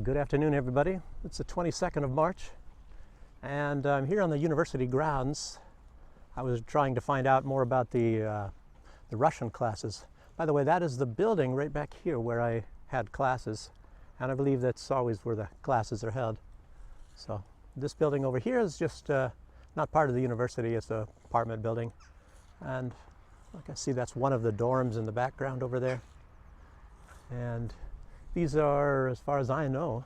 Good afternoon, everybody. It's the 22nd of March, and I'm here on the university grounds. I was trying to find out more about the Russian classes. By the way, that is the building right back here where I had classes, and I believe that's always where the classes are held. So this building over here is just not part of the university. It's an apartment building, and like I see, that's one of the dorms in the background over there. And these are, as far as I know,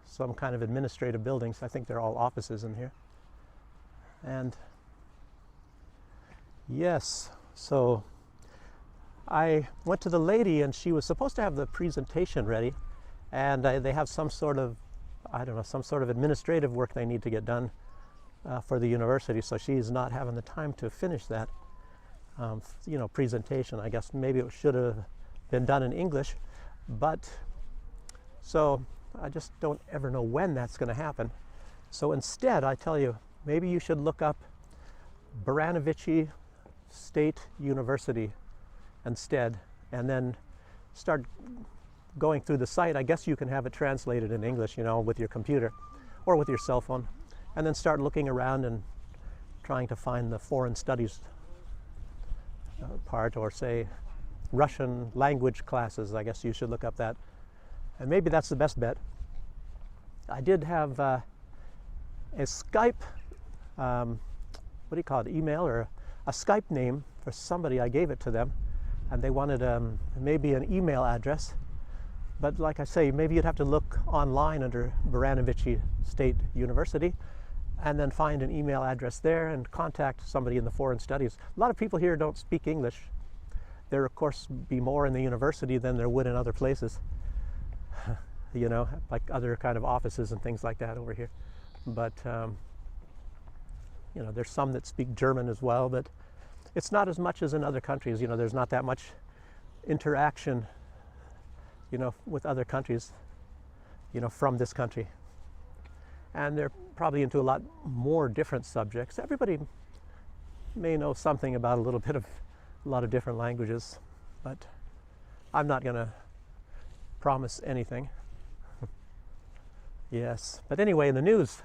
some kind of administrative buildings. I think they're all offices in here. And yes, so I went to the lady and she was supposed to have the presentation ready, and they have some sort of, I don't know, some sort of administrative work they need to get done for the university, so she's not having the time to finish that presentation. I guess maybe it should have been done in English, but so I just don't ever know when that's going to happen. So instead, I tell you, maybe you should look up Uranium State University instead, and then start going through the site. I guess you can have it translated in English, with your computer or with your cell phone, and then start looking around and trying to find the foreign studies part, or say Russian language classes. I guess you should look up that. And maybe that's the best bet. I did have a Skype, email or a Skype name for somebody. I gave it to them, and they wanted maybe an email address. But like I say, maybe you'd have to look online under Uranium State University, and then find an email address there and contact somebody in the foreign studies. A lot of people here don't speak English. There, of course, be more in the university than there would in other places. Like other kind of offices and things like that over here. But, there's some that speak German as well, but it's not as much as in other countries. There's not that much interaction, with other countries, from this country. And they're probably into a lot more different subjects. Everybody may know something about a lot of different languages, but I'm not going to promise anything. Yes, but anyway, in the news,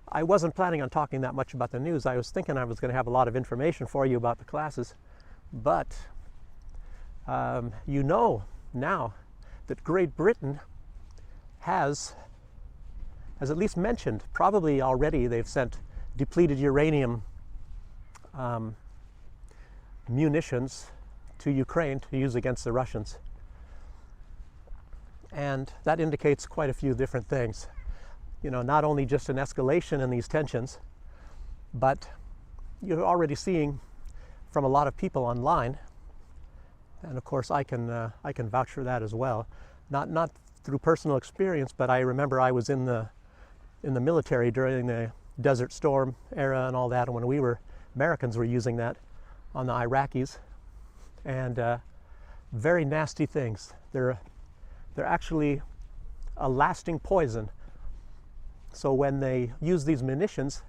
I wasn't planning on talking that much about the news. I was thinking I was going to have a lot of information for you about the classes, but now that Great Britain has at least mentioned, probably already they've sent depleted uranium munitions to Ukraine to use against the Russians. And that indicates quite a few different things. Not only just an escalation in these tensions, but you're already seeing from a lot of people online, and of course I can vouch for that as well. Not through personal experience, but I remember I was in the military during the Desert Storm era and all that, and when Americans were using that on the Iraqis, and very nasty things. They're actually a lasting poison. So when they use these munitions,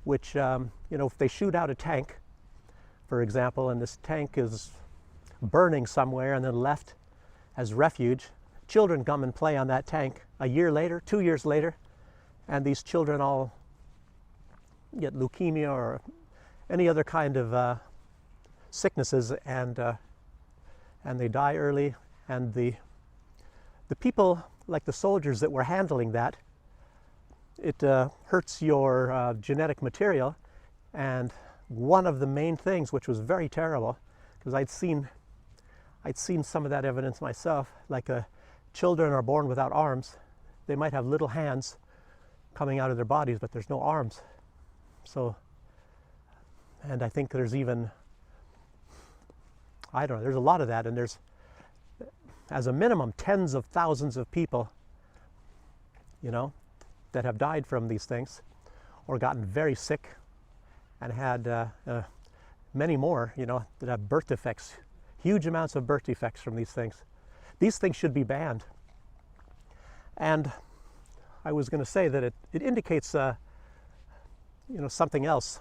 which, if they shoot out a tank, for example, and this tank is burning somewhere and then left as refuge, children come and play on that tank a year later, 2 years later, and these children all get leukemia or any other kind of sicknesses, and they die early. And the people, like the soldiers that were handling that, it hurts your genetic material. And one of the main things, which was very terrible, because I'd seen some of that evidence myself, like children are born without arms. They might have little hands coming out of their bodies, but there's no arms. So, and I think there's even, I don't know, there's a lot of that, and there's, as a minimum, tens of thousands of people, that have died from these things, or gotten very sick, and had many more, that have birth defects, huge amounts of birth defects from these things. These things should be banned. And I was going to say that it indicates, something else.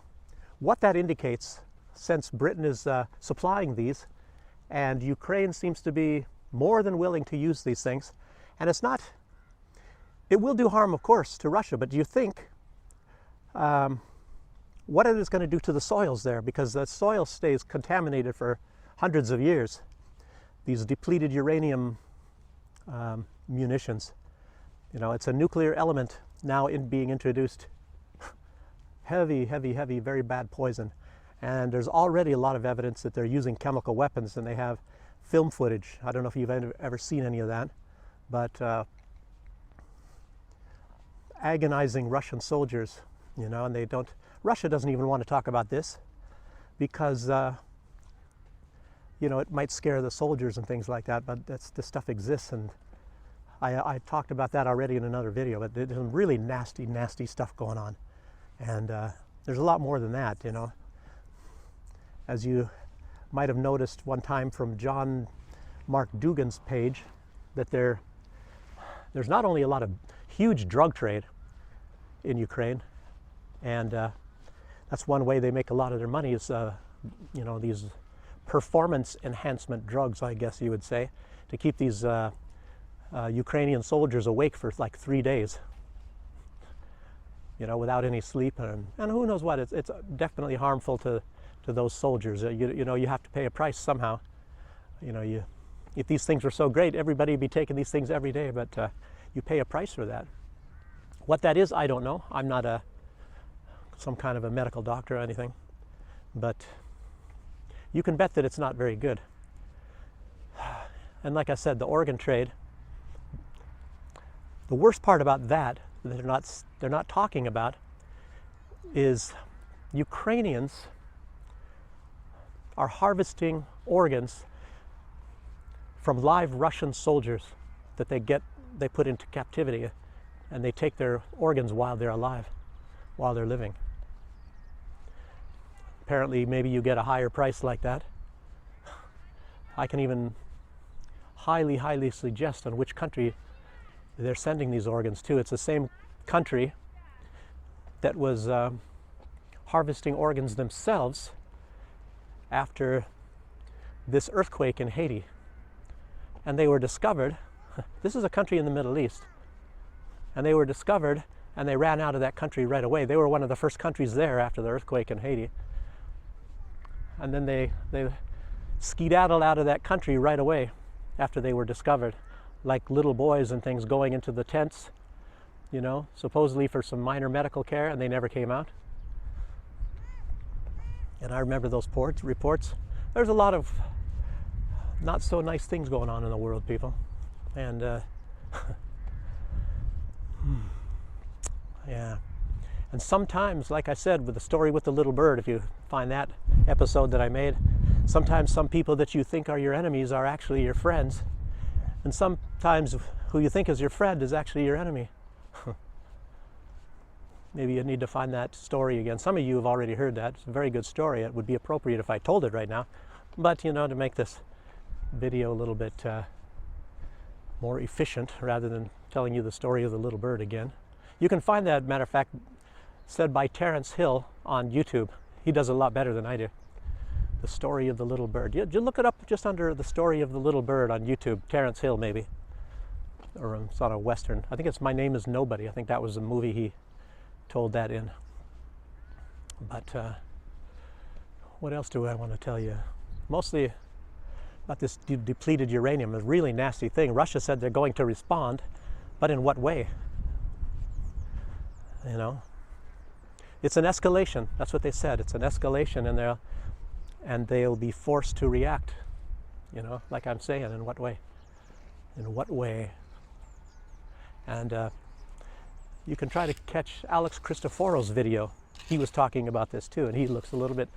What that indicates, since Britain is supplying these, and Ukraine seems to be more than willing to use these things. And it will do harm, of course, to Russia, but do you think what it is going to do to the soils there? Because the soil stays contaminated for hundreds of years. These depleted uranium munitions. It's a nuclear element now being introduced. Heavy, heavy, heavy, very bad poison. And there's already a lot of evidence that they're using chemical weapons, and they have film footage. I don't know if you've ever seen any of that, but agonizing Russian soldiers, and Russia doesn't even want to talk about this because, it might scare the soldiers and things like that, but this stuff exists, and I talked about that already in another video, but there's some really nasty, nasty stuff going on. And there's a lot more than that, As you might have noticed one time from John Mark Dugan's page, that there's not only a lot of huge drug trade in Ukraine, and that's one way they make a lot of their money is, these performance enhancement drugs, I guess you would say, to keep these Ukrainian soldiers awake for like 3 days, without any sleep, and who knows what. It's definitely harmful to those soldiers. You have to pay a price somehow. If these things were so great, everybody would be taking these things every day, but you pay a price for that. What that is, I don't know. I'm not some kind of a medical doctor or anything, but you can bet that it's not very good. And like I said, the organ trade, the worst part about that they're not talking about is Ukrainians are harvesting organs from live Russian soldiers that they put into captivity, and they take their organs while they're alive, while they're living. Apparently, maybe you get a higher price like that. I can even highly, highly suggest on which country they're sending these organs to. It's the same country that was harvesting organs themselves after this earthquake in Haiti. And they were discovered, this is a country in the Middle East, and they were discovered and they ran out of that country right away. They were one of the first countries there after the earthquake in Haiti. And then they skedaddled out of that country right away after they were discovered, like little boys and things going into the tents, supposedly for some minor medical care, and they never came out. And I remember those reports. There's a lot of not so nice things going on in the world, people. And yeah. And sometimes, like I said, with the story with the little bird, if you find that episode that I made, sometimes some people that you think are your enemies are actually your friends. And sometimes who you think is your friend is actually your enemy. Maybe you need to find that story again. Some of you have already heard that. It's a very good story. It would be appropriate if I told it right now. But, to make this video a little bit more efficient rather than telling you the story of the little bird again. You can find that, matter of fact, said by Terence Hill on YouTube. He does a lot better than I do. The story of the little bird. You look it up just under the story of the little bird on YouTube. Terence Hill, maybe. Or it's on a Western. I think it's My Name is Nobody. I think that was the movie he told that in. But what else do I want to tell you? Mostly about this depleted uranium, a really nasty thing. Russia said they're going to respond, but in what way? It's an escalation. That's what they said. It's an escalation, and they'll be forced to react. Like I'm saying, in what way? In what way? And you can try to catch Alex Christoforo's video. He was talking about this too, and he looks a little bit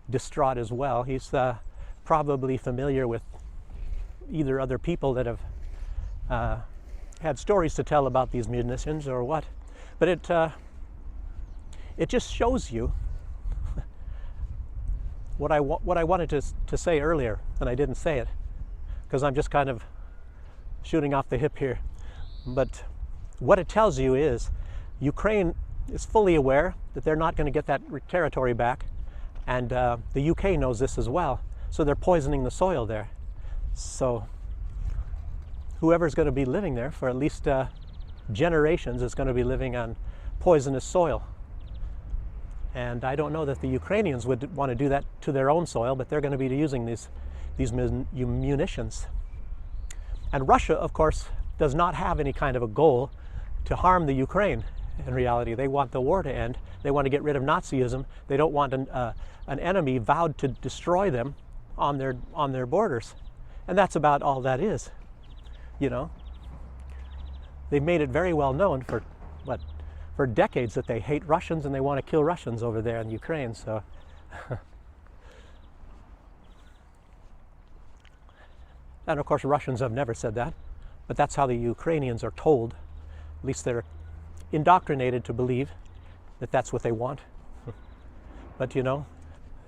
distraught as well. He's probably familiar with either other people that have had stories to tell about these munitions or what. But it just shows you what I wanted to say earlier, and I didn't say it because I'm just kind of shooting off the hip here. But what it tells you is Ukraine is fully aware that they're not going to get that territory back, and the UK knows this as well. So they're poisoning the soil there. So whoever's going to be living there for at least generations is going to be living on poisonous soil. And I don't know that the Ukrainians would want to do that to their own soil, but they're going to be using these munitions. And Russia, of course, does not have any kind of a goal to harm the Ukraine. In reality, they want the war to end. They want to get rid of Nazism. They don't want an enemy vowed to destroy them on their borders. And that's about all that is. You know, they've made it very well known for decades that they hate Russians and they want to kill Russians over there in Ukraine. So and of course Russians have never said that, but that's how the Ukrainians are told. At least they're indoctrinated to believe that that's what they want. But you know,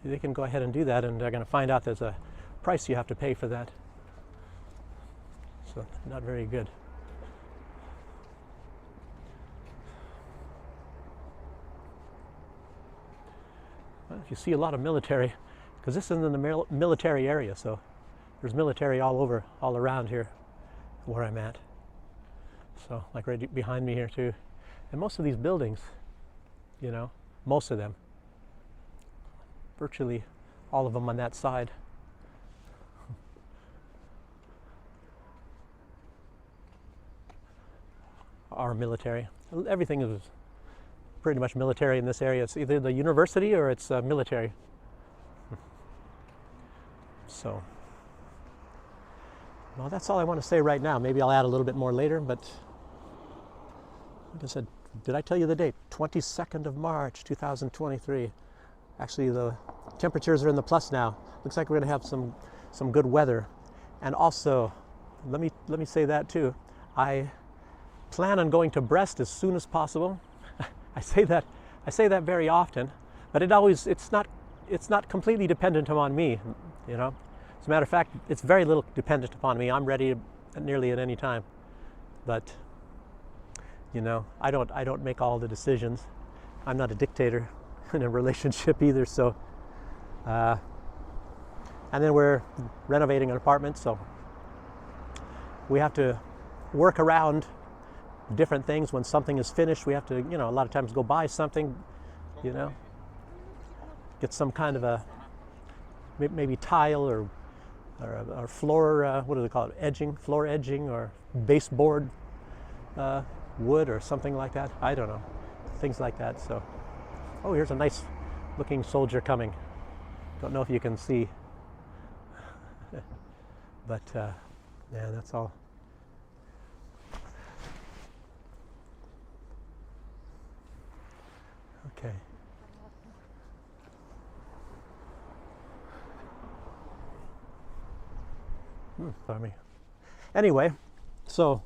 they can go ahead and do that, and they're going to find out there's a price you have to pay for that. So not very good. Well, if you see a lot of military, because this isn't in the military area, so there's military all around here where I'm at. So like right behind me here too. And most of these buildings, you know, most of them, virtually all of them on that side, are military. Everything is pretty much military in this area. It's either the university or it's military. So, well, that's all I want to say right now. Maybe I'll add a little bit more later, but like I said, did I tell you the date? 22nd of March, 2023. Actually, the temperatures are in the plus now. Looks like we're going to have some good weather. And also, let me say that too. I plan on going to Brest as soon as possible. I say that very often, but it's not completely dependent upon me, you know. As a matter of fact, it's very little dependent upon me. I'm ready nearly at any time. But you know, I don't make all the decisions. I'm not a dictator in a relationship either, so and then we're renovating an apartment, so we have to work around different things. When something is finished, we have to, you know, a lot of times go buy something, you know, get some kind of a maybe tile or floor, what do they call it, edging, floor edging, or baseboard wood or something like that. I don't know, things like that. So, oh, here's a nice looking soldier coming. Don't know if you can see, but yeah, that's all. Okay. Sorry. Anyway, so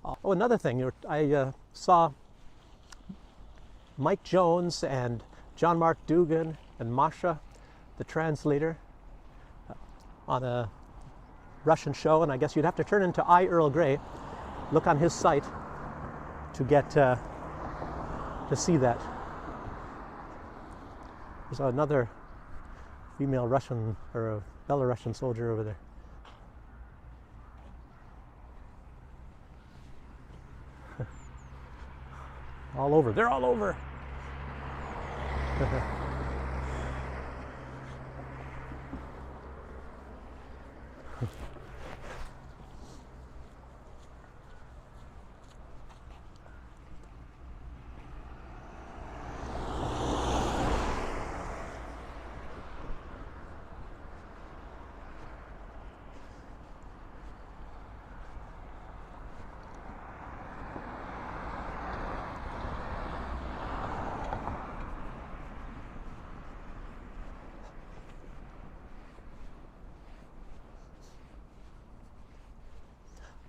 oh, another thing, I saw Mike Jones and John Mark Dugan and Masha, the translator, on a Russian show, and I guess you'd have to turn into Earl Grey, look on his site to get to see that. There's another female Russian or a Belarusian soldier over there. All over. They're all over.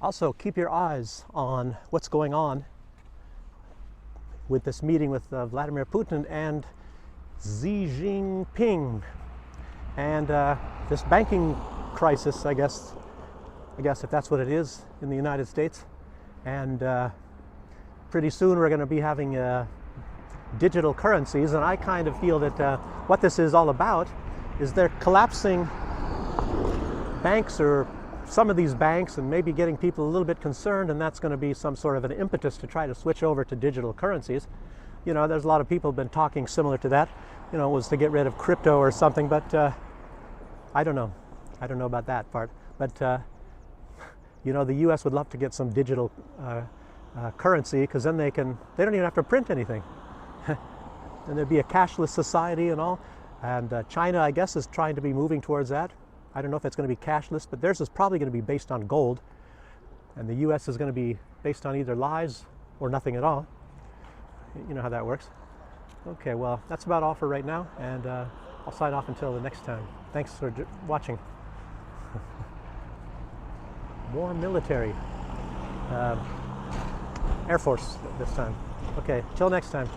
Also, keep your eyes on what's going on with this meeting with Vladimir Putin and Xi Jinping, and this banking crisis, I guess if that's what it is in the United States. And pretty soon we're going to be having digital currencies, and I kind of feel that what this is all about is they're collapsing banks, or some of these banks, and maybe getting people a little bit concerned, and that's going to be some sort of an impetus to try to switch over to digital currencies. You know, there's a lot of people have been talking similar to that. You know, it was to get rid of crypto or something, but I don't know. I don't know about that part. But you know, the U.S. would love to get some digital currency, because then they don't even have to print anything. And there'd be a cashless society and all. And China, I guess, is trying to be moving towards that. I don't know if it's going to be cashless, but theirs is probably going to be based on gold. And the U.S. is going to be based on either lies or nothing at all. You know how that works. Okay, well, that's about all for right now. And I'll sign off until the next time. Thanks for watching. More military. Air Force this time. Okay, till next time.